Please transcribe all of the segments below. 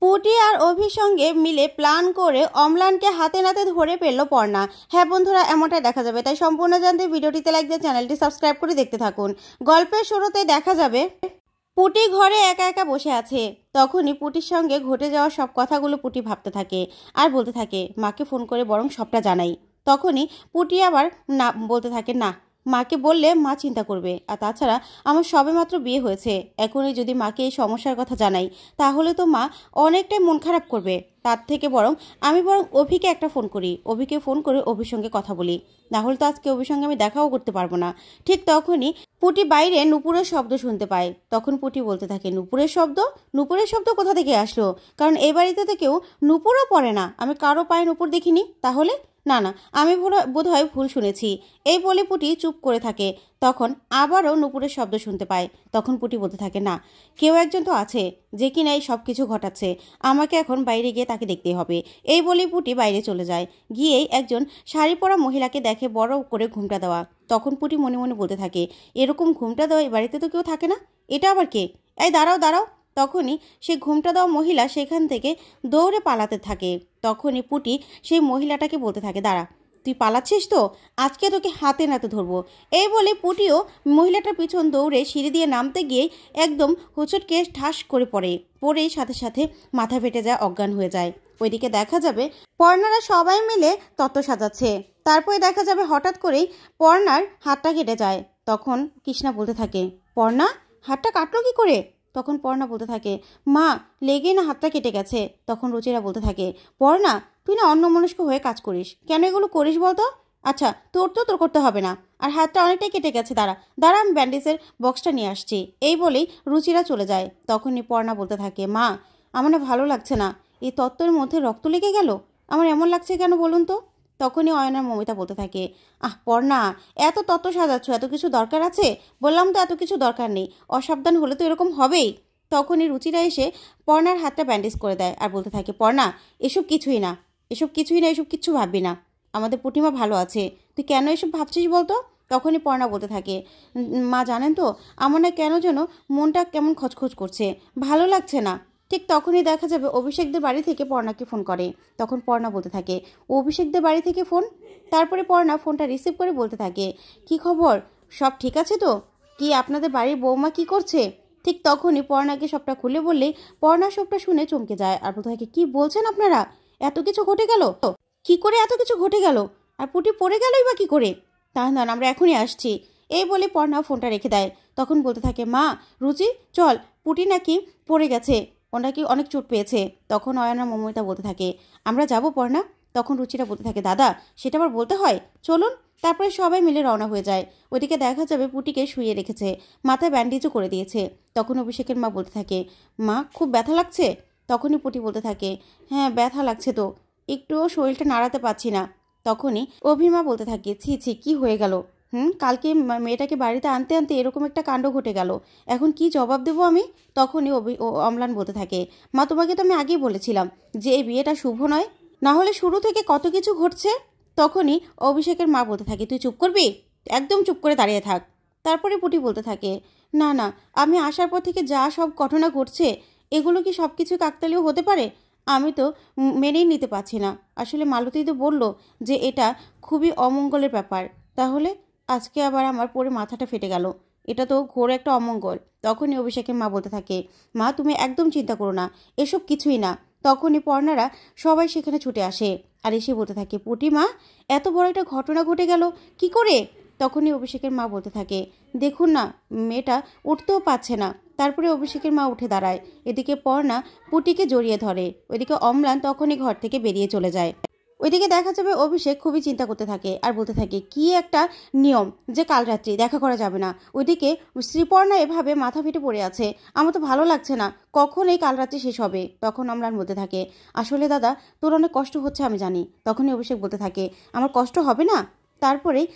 পুটি আর অভির সঙ্গে মিলে প্ল্যান করে অম্লানকে হাতে নাতে ধরে ফেলল পর্ণা। হ্যাঁ বন্ধুরা, এমনটাই দেখা যাবে, তাই সম্পূর্ণ জানতে ভিডিওটিতে লাইক দিয়ে চ্যানেলটি সাবস্ক্রাইব করে দেখতে থাকুন। গল্পের শুরুতে দেখা যাবে পুটি ঘরে একা একা বসে আছে। তখনই পুটির সঙ্গে ঘটে যাওয়া সব কথাগুলো পুটি ভাবতে থাকে আর বলতে থাকে মাকে ফোন করে বরং সবটা জানাই। তখনই পুটি আবার না বলতে থাকে, না, মাকে বললে মা চিন্তা করবে, আর তাছাড়া আমার সবেমাত্র বিয়ে হয়েছে, এখনই যদি মাকে এই সমস্যার কথা জানাই তাহলে তো মা অনেকটাই মন খারাপ করবে। তার থেকে আমি অভিকে একটা ফোন করি, অভিকে ফোন করে অভির সঙ্গে কথা বলি, না হলে তো আজকে অভির সঙ্গে আমি দেখাও করতে পারবো না। ঠিক তখনই পুটি বাইরে নুপুরের শব্দ শুনতে পায়। তখন পুটি বলতে থাকে, নুপুরের শব্দ? নুপুরের শব্দ কোথা থেকে আসলো? কারণ এই বাড়িতে তো কেউ নুপুরও পড়ে না, আমি কারো পায়ে নুপুর দেখিনি। তাহলে না না, আমি বোধহয় ভুল শুনেছি। এই বলে পুটি চুপ করে থাকে। তখন আবারও নুপুরের শব্দ শুনতে পায়। তখন পুটি বলতে থাকে, না, কেউ একজন তো আছে যে কিনা এই সব কিছু ঘটাচ্ছে, আমাকে এখন বাইরে গিয়ে তাকে দেখতে হবে। এই বলে পুটি বাইরে চলে যায়। গিয়েই একজন শাড়ি পরা মহিলাকে দেখে বড় করে ঘুমটা দেওয়া। তখন পুটি মনে মনে বলতে থাকে, এরকম ঘুমটা দেওয়া এই বাড়িতে তো কেউ থাকে না, এটা আবার কে? এই দাঁড়াও দাঁড়াও। তখনই সে ঘুমটা দেওয়া মহিলা সেখান থেকে দৌড়ে পালাতে থাকে। তখনই পুটি সেই মহিলাটাকে বলতে থাকে, দাঁড়া, তুই পালাচ্ছিস তো, আজকে তোকে হাতে নাতে ধরবো। এই বলে পুটিও মহিলাটার পিছন দৌড়ে সিঁড়ি দিয়ে নামতে গিয়ে একদম হোঁচটকে ঠাস করে পড়েই সাথে সাথে মাথা ফেটে যায়, অজ্ঞান হয়ে যায়। ওইদিকে দেখা যাবে পর্ণারা সবাই মিলে তত্ত্ব সাজাচ্ছে। তারপরে দেখা যাবে হঠাৎ করেই পর্ণার হাতটা কেটে যায়। তখন কৃষ্ণা বলতে থাকে, পর্ণা, হাতটা কাটলো কি করে? তখন পর্ণা বলতে থাকে, মা, লেগে না হাতটা কেটে গেছে। তখন রুচিরা বলতে থাকে, পর্ণা, তুই না অন্যমনস্ক হয়ে কাজ করিস, কেন এগুলো করিস বলতো? আচ্ছা, তোর করতে হবে না, আর হাতটা অনেকটাই কেটে গেছে, দাঁড়া আমি ব্যান্ডেজের বক্সটা নিয়ে আসছি। এই বলেই রুচিরা চলে যায়। তখনই পর্ণা বলতে থাকে, মা, আমার না ভালো লাগছে না, এই তত্ত্বের মধ্যে রক্ত লেগে গেল, আমার এমন লাগছে কেন বলুন তো? তখনই অয়নার মমিতা বলতে থাকে, পর্ণা, এত তত্ত্ব সাজাচ্ছ, এত কিছু দরকার আছে? বললাম তো এত কিছু দরকার নেই, অসাবধান হলে তো এরকম হবেই। তখনই রুচিরা এসে পর্ণার হাতটা ব্যান্ডেজ করে দেয় আর বলতে থাকে, পর্ণা, এসব কিছুই না, এসব কিচ্ছু ভাববি না, আমাদের পুটিমা ভালো আছে, তুই কেন এসব ভাবছিস বলতো? তখনই পর্ণা বলতে থাকে, মা জানেন তো, আমার না কেন যেন মনটা কেমন খচখচ করছে, ভালো লাগছে না। ঠিক তখনই দেখা যাবে অভিষেকদের বাড়ি থেকে পর্ণাকে ফোন করে। তখন পর্ণা বলতে থাকে, অভিষেকদের বাড়ি থেকে ফোন? তারপরে পর্ণা ফোনটা রিসিভ করে বলতে থাকে, কি খবর, সব ঠিক আছে তো? কি আপনাদের বাড়ির বৌমা কি করছে? ঠিক তখনই পর্ণাকে সবটা খুলে বললেই পর্ণা সবটা শুনে চমকে যায় আর বলতে থাকে, কি বলছেন আপনারা? এত কিছু ঘটে গেল? কি করে এত কিছু ঘটে গেল? আর পুটি পড়ে গেলই বা কি করে? না, আমরা এখনই আসছি। এই বলে পর্ণা ফোনটা রেখে দেয়। তখন বলতে থাকে, মা, রুচি, চল, পুটি নাকি পড়ে গেছে, ও নাকি অনেক চোট পেয়েছে। তখন অয়না মমতা বলতে থাকে, আমরা যাব পর্ণা? তখন রুচিরা বলতে থাকে, দাদা, সেটা আবার বলতে হয়, চলুন। তারপরে সবাই মিলে রওনা হয়ে যায়। ওইদিকে দেখা যাবে পুটিকে শুয়ে রেখেছে, মাথায় ব্যান্ডেজও করে দিয়েছে। তখন অভিষেকের মা বলতে থাকে, মা, খুব ব্যথা লাগছে? তখনই পুটি বলতে থাকে, হ্যাঁ, ব্যথা লাগছে তো, একটুও শরীরটা নাড়াতে পারছি না। তখনই অভিমা বলতে থাকে, ছি ছি, কি হয়ে গেল? কালকে মেয়েটাকে বাড়িতে আনতে আনতে এরকম একটা কাণ্ড ঘটে গেল, এখন কি জবাব দেবো আমি? তখনই অম্লান বলতে থাকে, মা, তোমাকে তো আমি আগেই বলেছিলাম যে এই বিয়েটা শুভ নয়, না হলে শুরু থেকে কত কিছু ঘটছে। তখনই অভিষেকের মা বলতে থাকে, তুই চুপ করবি, একদম চুপ করে দাঁড়িয়ে থাক। তারপরে পুটি বলতে থাকে, না না, আমি আসার পর থেকে যা সব ঘটনা ঘটছে এগুলো কি সব কিছু কাকতালীয় হতে পারে? আমি তো মেনেই নিতে পারছি না। আসলে মালতী তো বলল যে এটা খুবই অমঙ্গলের ব্যাপার, তাহলে আজকে আবার আমার পরে মাথাটা ফেটে গেল, এটা তো ঘোর একটা অমঙ্গল। তখনই অভিষেকের মা বলতে থাকে, মা, তুমি একদম চিন্তা করো না, এসব কিছুই না। তখনই পর্ণারা সবাই সেখানে ছুটে আসে আর এসে বলতে থাকে, পুটি মা, এত বড় একটা ঘটনা ঘটে গেল কি করে? তখনই অভিষেকের মা বলতে থাকে, দেখুন না, মেয়েটা উঠতেও পারছে না। তারপরে অভিষেকের মা উঠে দাঁড়ায়। এদিকে পর্ণা পুটিকে জড়িয়ে ধরে। ওইদিকে অম্লান তখনই ঘর থেকে বেরিয়ে চলে যায়। ওইদিকে দেখা যাবে অভিষেক খুবই চিন্তা করতে থাকে আর বলতে থাকে, কি একটা নিয়ম যে কাল রাত্রি দেখা করা যাবে না। ওইদিকে শ্রীপর্ণা এভাবে মাথা ফেটে পড়ে আছে, আমার তো ভালো লাগছে না, কখন এই কাল রাত্রি শেষ হবে? তখন অম্লান বলতে থাকে, আসলে দাদা, তোর অনেক কষ্ট হচ্ছে আমি জানি। তখনই অভিষেক বলতে থাকে, আমার কষ্ট হবে না? তারপরেই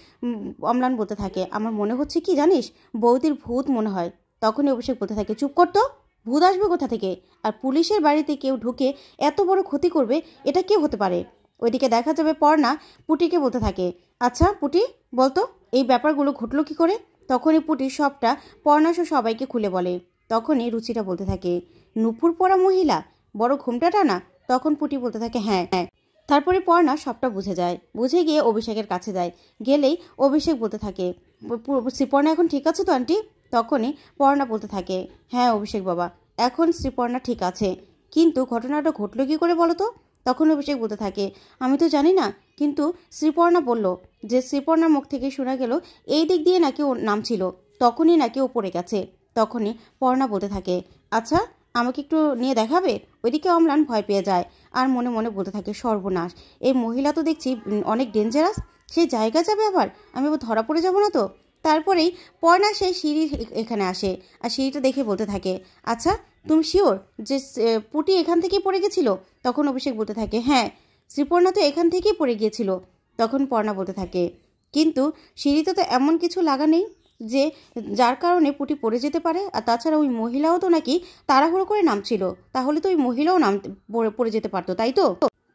অম্লান বলতে থাকে, আমার মনে হচ্ছে কি জানিস, বৌদির ভূত মনে হয়। তখনই অভিষেক বলতে থাকে, চুপ করতো, ভূত আসবে কোথা থেকে? আর পুলিশের বাড়িতে কেউ ঢুকে এত বড় ক্ষতি করবে, এটা কে হতে পারে? ওইদিকে দেখা যাবে পর্ণা পুটিকে বলতে থাকে, আচ্ছা পুটি, বলতো এই ব্যাপারগুলো ঘটলো কি করে? তখনই পুটি সবটা পর্ণাসহ সবাইকে খুলে বলে। তখনই রুচিটা বলতে থাকে, নুপুর পরা মহিলা, বড় ঘুমটা টানা? তখন পুটি বলতে থাকে হ্যাঁ। তারপরে পর্ণা সবটা বুঝে যায়, বুঝে গিয়ে অভিষেকের কাছে যায়। গেলেই অভিষেক বলতে থাকে শ্রীপর্ণা এখন ঠিক আছে তো আন্টি? তখনই পর্ণা বলতে থাকে হ্যাঁ অভিষেক বাবা, এখন শ্রীপর্ণা ঠিক আছে, কিন্তু ঘটনাটা ঘটলো কি করে বলো তো? তখন অভিষেক বলতে থাকে আমি তো জানি না, কিন্তু শ্রীপর্ণা বলল যে শ্রীপর্ণার মুখ থেকে শোনা গেল এই দিক দিয়ে নাকি ওর নাম ছিল, তখনই নাকি ও পড়ে গেছে। তখনই পর্ণা বলতে থাকে আচ্ছা আমাকে একটু নিয়ে দেখাবে? ওইদিকে অম্লান ভয় পেয়ে যায় আর মনে মনে বলতে থাকে সর্বনাশ, এই মহিলা তো দেখছি অনেক ডেঞ্জারাস, সেই জায়গা যাবে আবার, আমি আবার ধরা পড়ে যাব না তো? তারপরেই পর্ণা সেই সিঁড়ি এখানে আসে আর সিঁড়িটা দেখে বলতে থাকে আচ্ছা তুমি শিওর যে পুটি এখান থেকেই পড়ে গেছিল? তখন অভিষেক বলতে থাকে হ্যাঁ শ্রীপর্ণা তো এখান থেকেই পড়ে গিয়েছিল। তখন পর্ণা বলতে থাকে কিন্তু সিঁড়িতে তো এমন কিছু লাগা নেই যে যার কারণে পুটি পড়ে যেতে পারে, আর তাছাড়া ওই মহিলাও তো নাকি তাড়াহুড়ো করে নামছিল, তাহলে তো ওই মহিলাও পড়ে যেতে পারতো তাই তো?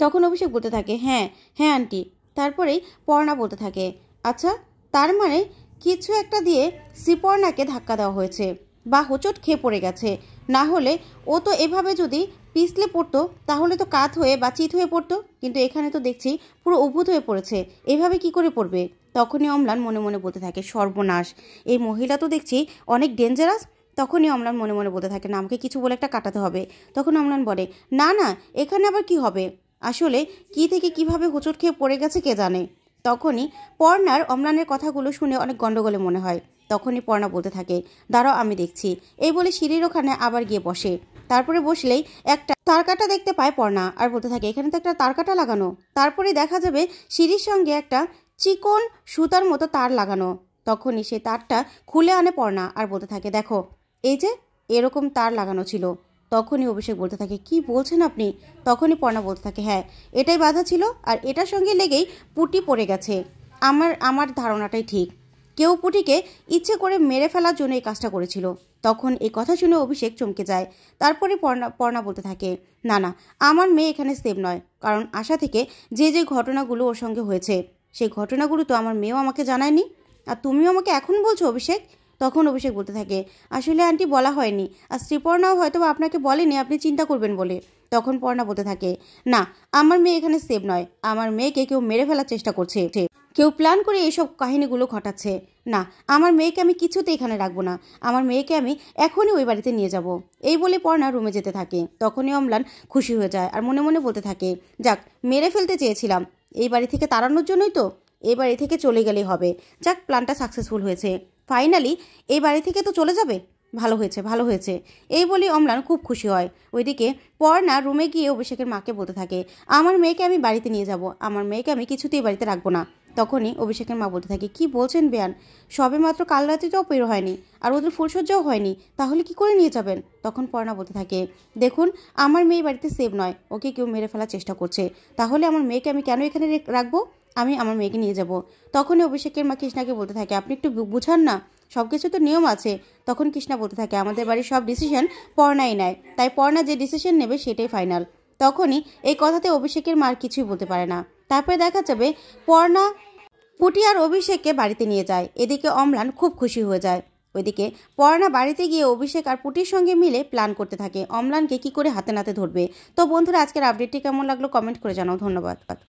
তখন অভিষেক বলতে থাকে হ্যাঁ হ্যাঁ আন্টি। তারপরেই পর্ণা বলতে থাকে আচ্ছা তার মানে কিছু একটা দিয়ে শ্রীপর্ণাকে ধাক্কা দেওয়া হয়েছে বা হোঁচট খেয়ে পড়ে গেছে, না হলে ও তো এভাবে যদি পিছলে পড়তো তাহলে তো কাত হয়ে বা চিত হয়ে পড়তো, কিন্তু এখানে তো দেখছি পুরো উভূত হয়ে পড়েছে, এভাবে কি করে পড়বে? তখনই অম্লান মনে মনে বলতে থাকে সর্বনাশ, এই মহিলা তো দেখছি অনেক ডেঞ্জারাস। তখনই অম্লান মনে মনে বলতে থাকে না আমাকে কিছু বলে একটা কাটাতে হবে। তখন অম্লান বলে না না এখানে আবার কি হবে, আসলে কি থেকে কিভাবে হোঁচট খেয়ে পড়ে গেছে কে জানে। তখনই পর্ণার অম্লানের কথাগুলো শুনে অনেক গন্ডগোলে মনে হয়। তখনই পর্ণা বলতে থাকে দাঁড়াও আমি দেখছি, এই বলে সিঁড়ির ওখানে আবার গিয়ে বসে। তারপরে বসলেই একটা তারকাটা দেখতে পায় পর্ণা আর বলতে থাকে এখানে তো একটা তারকাটা লাগানো। তারপরে দেখা যাবে সিঁড়ির সঙ্গে একটা চিকন সুতার মতো তার লাগানো। তখনই সেই তারটা খুলে আনে পর্ণা আর বলতে থাকে দেখো এই যে এরকম তার লাগানো ছিল। তখনই অভিষেক বলতে থাকে কি বলছেন আপনি? তখনই পর্ণা বলতে থাকে হ্যাঁ এটাই বাধা ছিল আর এটার সঙ্গে লেগেই পুটি পড়ে গেছে। আমার ধারণাটাই ঠিক, কেউ পুটিকে ইচ্ছে করে মেরে ফেলার জন্য এই কাজটা করেছিল। তখন এই কথা শুনে অভিষেক চমকে যায়। তারপরে পর্ণা বলতে থাকে না না আমার মেয়ে এখানে সেভ নয়, কারণ আশা থেকে যে যে ঘটনাগুলো ওর সঙ্গে হয়েছে সেই ঘটনাগুলো তো আমার মেয়েও আমাকে জানায়নি, আর তুমিও আমাকে এখন বলছো অভিষেক? তখন অভিষেক বলতে থাকে আসলে আন্টি বলা হয়নি, আর শ্রীপর্ণাও হয়তো আপনাকে বলেনি আপনি চিন্তা করবেন বলে। তখন পর্ণা বলতে থাকে না আমার মেয়ে এখানে সেভ নয়, আমার মেয়েকে কেউ মেরে ফেলার চেষ্টা করছে, কেউ প্ল্যান করে এইসব কাহিনীগুলো ঘটাচ্ছে। না আমার মেয়েকে আমি কিছুতে এখানে রাখবো না, আমার মেয়েকে আমি এখনই ওই বাড়িতে নিয়ে যাব। এই বলে পর্ণা রুমে যেতে থাকে। তখনই অম্লান খুশি হয়ে যায় আর মনে মনে বলতে থাকে যাক মেরে ফেলতে চেয়েছিলাম, এই বাড়ি থেকে তাড়ানোর জন্যই তো, এই বাড়ি থেকে চলে গেলেই হবে। যাক প্ল্যানটা সাকসেসফুল হয়েছে, ফাইনালি এই বাড়ি থেকে তো চলে যাবে, ভালো হয়েছে ভালো হয়েছে। এই বলে অম্লান খুব খুশি হয়। ওইদিকে পর্ণা রুমে গিয়ে অভিষেকের মাকে বলতে থাকে আমার মেয়েকে আমি বাড়িতে নিয়ে যাব, আমার মেয়েকে আমি কিছুতেই বাড়িতে রাখবো না। তখনই অভিষেকের মা বলতে থাকে কি বলছেন বেয়ান, সবে মাত্র কাল রাত্রিটাও বের হয়নি আর ওদের ফুলসজ্জাও হয়নি, তাহলে কি করে নিয়ে যাবেন? তখন পর্ণা বলতে থাকে দেখুন আমার মেয়ে বাড়িতে সেভ নয়, ওকে কেউ মেরে ফেলার চেষ্টা করছে, তাহলে আমার মেয়েকে আমি কেন এখানে রাখবো, আমি আমার মেয়েকে নিয়ে যাব। তখনই অভিষেকের মা কৃষ্ণাকে বলতে থাকে আপনি একটু বুঝান না, সব কিছু তো নিয়ম আছে। তখন কৃষ্ণা বলতে থাকে আমাদের বাড়ির সব ডিসিশন পর্ণাই নেয়, তাই পর্ণা যে ডিসিশন নেবে সেটাই ফাইনাল। তখনই এই কথাতে অভিষেকের মার কিছুই বলতে পারে না। তারপরে দেখা যাবে পর্ণা পুটি আর অভিষেককে বাড়িতে নিয়ে যায়। এদিকে অম্লান খুব খুশি হয়ে যায়। ওইদিকে পর্ণা বাড়িতে গিয়ে অভিষেক আর পুটির সঙ্গে মিলে প্ল্যান করতে থাকে অম্লানকে কি করে হাতে নাতে ধরবে। তো বন্ধুরা আজকের আপডেটটি কেমন লাগলো কমেন্ট করে জানাও। ধন্যবাদ।